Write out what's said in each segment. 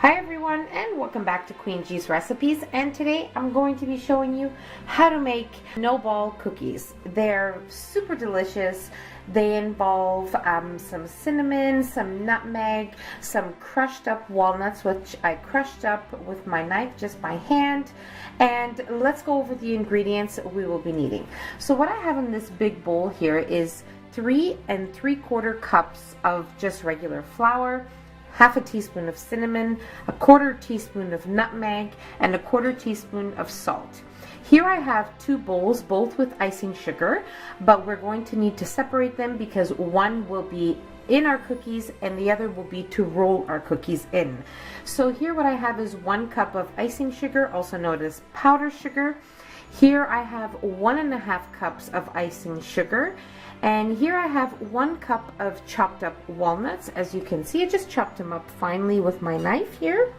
Hi everyone, and welcome back to Queen G's Recipes, and today I'm going to be showing you how to make Snowball Cookies. They're super delicious. They involve some cinnamon, some nutmeg, some crushed up walnuts, which I crushed up with my knife just by hand. And let's go over the ingredients we will be needing. So what I have in this big bowl here is 3 3/4 cups of just regular flour, half a teaspoon of cinnamon, a 1/4 teaspoon of nutmeg, and a 1/4 teaspoon of salt. Here I have 2 bowls, both with icing sugar, but we're going to need to separate them because one will be in our cookies and the other will be to roll our cookies in. So here what I have is 1 cup of icing sugar, also known as powdered sugar. Here I have 1½ cups of icing sugar. And here I have 1 cup of chopped up walnuts. As you can see, I just chopped them up finely with my knife here.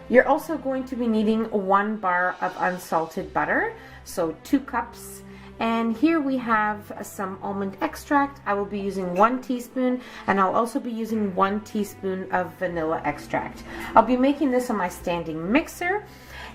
You're also going to be needing 1 bar of unsalted butter, so 2 cups. And here we have some almond extract. I will be using 1 teaspoon, and I'll also be using 1 teaspoon of vanilla extract. I'll be making this on my standing mixer.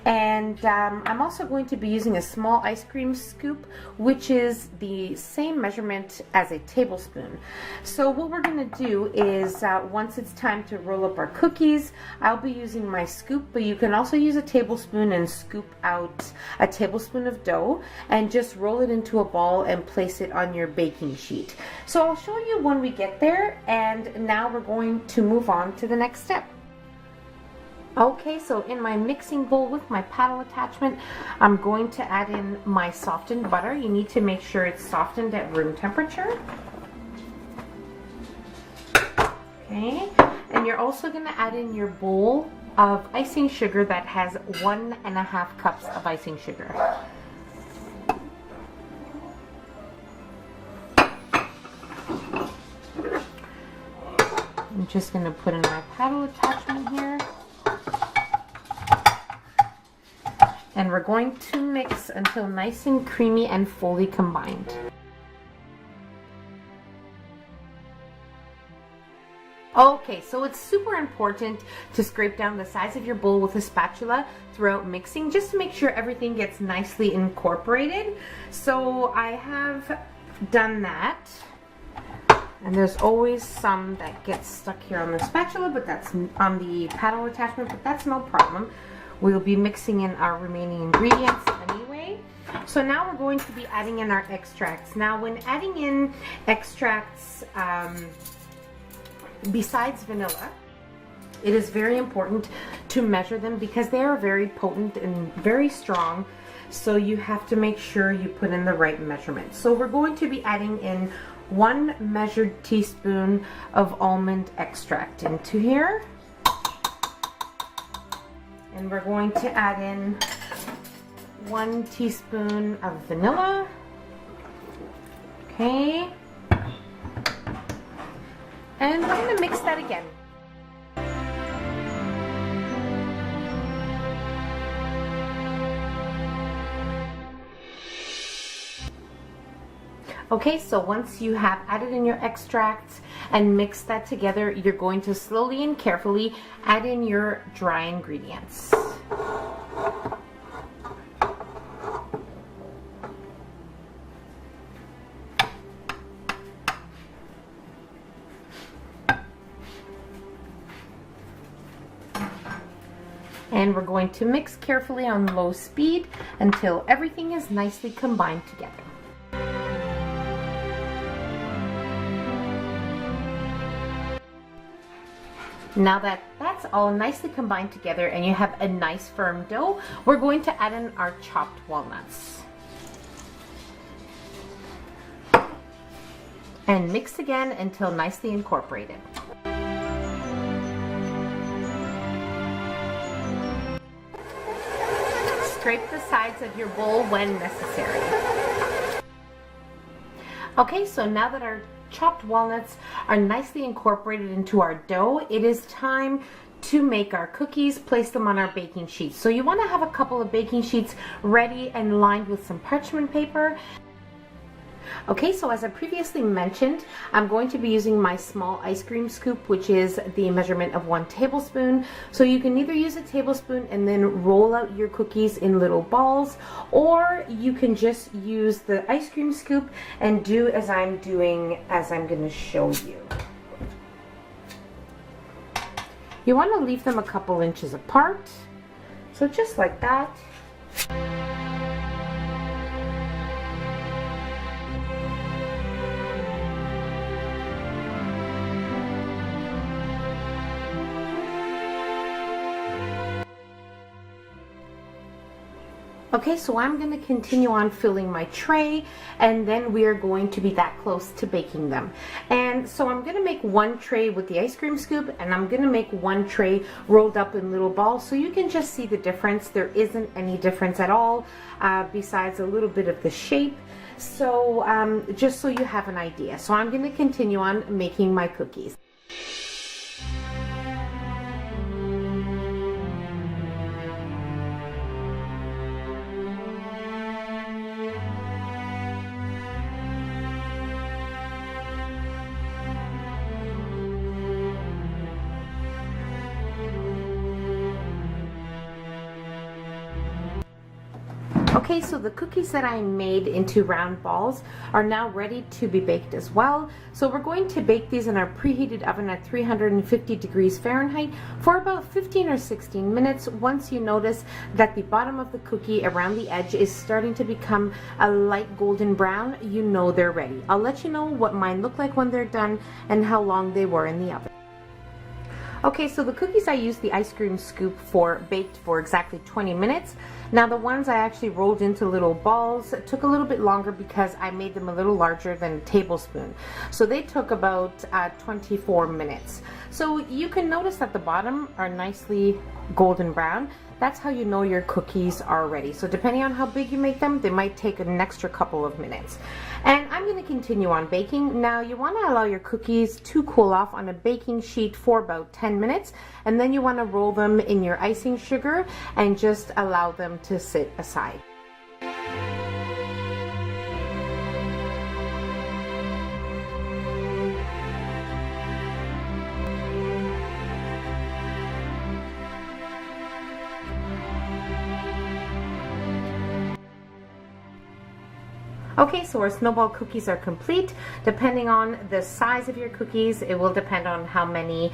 And I'm also going to be using a small ice cream scoop, which is the same measurement as a tablespoon. So what we're going to do is once it's time to roll up our cookies, I'll be using my scoop, but you can also use a tablespoon and scoop out a tablespoon of dough and just roll it into a ball and place it on your baking sheet. So I'll show you when we get there, and now we're going to move on to the next step. Okay, so in my mixing bowl with my paddle attachment, I'm going to add in my softened butter. You need to make sure it's softened at room temperature. Okay, and you're also going to add in your bowl of icing sugar that has 1½ cups of icing sugar. I'm just going to put in my paddle attachment here. And we're going to mix until nice and creamy and fully combined. Okay, so it's super important to scrape down the sides of your bowl with a spatula throughout mixing, just to make sure everything gets nicely incorporated. So I have done that. And there's always some that gets stuck here on the spatula, but that's on the paddle attachment, but that's no problem. We'll be mixing in our remaining ingredients anyway. So now we're going to be adding in our extracts. Now when adding in extracts besides vanilla, it is very important to measure them because they are very potent and very strong. So you have to make sure you put in the right measurement. So we're going to be adding in 1 measured teaspoon of almond extract into here. And we're going to add in 1 teaspoon of vanilla. Okay. And we're going to mix that again. Okay, so once you have added in your extracts and mixed that together, you're going to slowly and carefully add in your dry ingredients. And we're going to mix carefully on low speed until everything is nicely combined together. Now that that's all nicely combined together and you have a nice firm dough, we're going to add in our chopped walnuts. And mix again until nicely incorporated. Scrape the sides of your bowl when necessary. Okay, so now that our chopped walnuts are nicely incorporated into our dough, it is time to make our cookies, place them on our baking sheets. So you want to have a couple of baking sheets ready and lined with some parchment paper. Okay, so as I previously mentioned, I'm going to be using my small ice cream scoop, which is the measurement of 1 tablespoon. So you can either use a tablespoon and then roll out your cookies in little balls, or you can just use the ice cream scoop and do as I'm doing, as I'm going to show you. You want to leave them a couple inches apart, so just like that. Okay, so I'm going to continue on filling my tray, and then we are going to be that close to baking them. And so I'm going to make 1 tray with the ice cream scoop, and I'm going to make 1 tray rolled up in little balls, so you can just see the difference. There isn't any difference at all, besides a little bit of the shape. So just so you have an idea. So I'm going to continue on making my cookies. Okay, so the cookies that I made into round balls are now ready to be baked as well. So we're going to bake these in our preheated oven at 350 degrees Fahrenheit for about 15 or 16 minutes. Once you notice that the bottom of the cookie around the edge is starting to become a light golden brown, you know they're ready. I'll let you know what mine look like when they're done and how long they were in the oven. Okay, so the cookies I used the ice cream scoop for baked for exactly 20 minutes. Now the ones I actually rolled into little balls took a little bit longer because I made them a little larger than a tablespoon. So they took about 24 minutes. So you can notice that the bottom are nicely golden brown. That's how you know your cookies are ready. So depending on how big you make them, they might take an extra couple of minutes. And I'm going to continue on baking. Now you want to allow your cookies to cool off on a baking sheet for about 10 minutes, and then you want to roll them in your icing sugar and just allow them to sit aside. Okay, so our snowball cookies are complete. Depending on the size of your cookies, it will depend on how many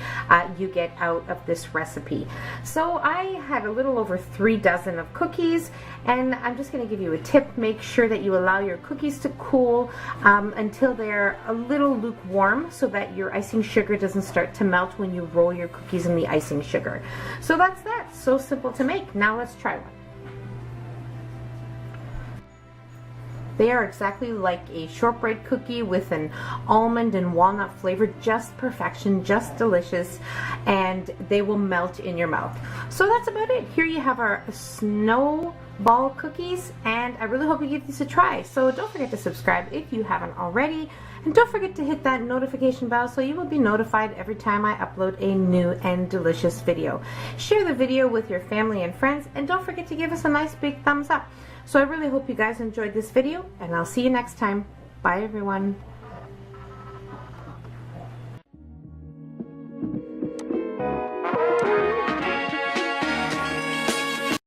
you get out of this recipe. So I had a little over 3 dozen of cookies, and I'm just going to give you a tip. Make sure that you allow your cookies to cool until they're a little lukewarm, so that your icing sugar doesn't start to melt when you roll your cookies in the icing sugar. So that's that. So simple to make. Now let's try one. They are exactly like a shortbread cookie with an almond and walnut flavor, just perfection, just delicious, and they will melt in your mouth. So that's about it. Here you have our snowball cookies, and I really hope you give these a try. So don't forget to subscribe if you haven't already, and don't forget to hit that notification bell so you will be notified every time I upload a new and delicious video. Share the video with your family and friends, and don't forget to give us a nice big thumbs up. So I really hope you guys enjoyed this video, and I'll see you next time. Bye everyone.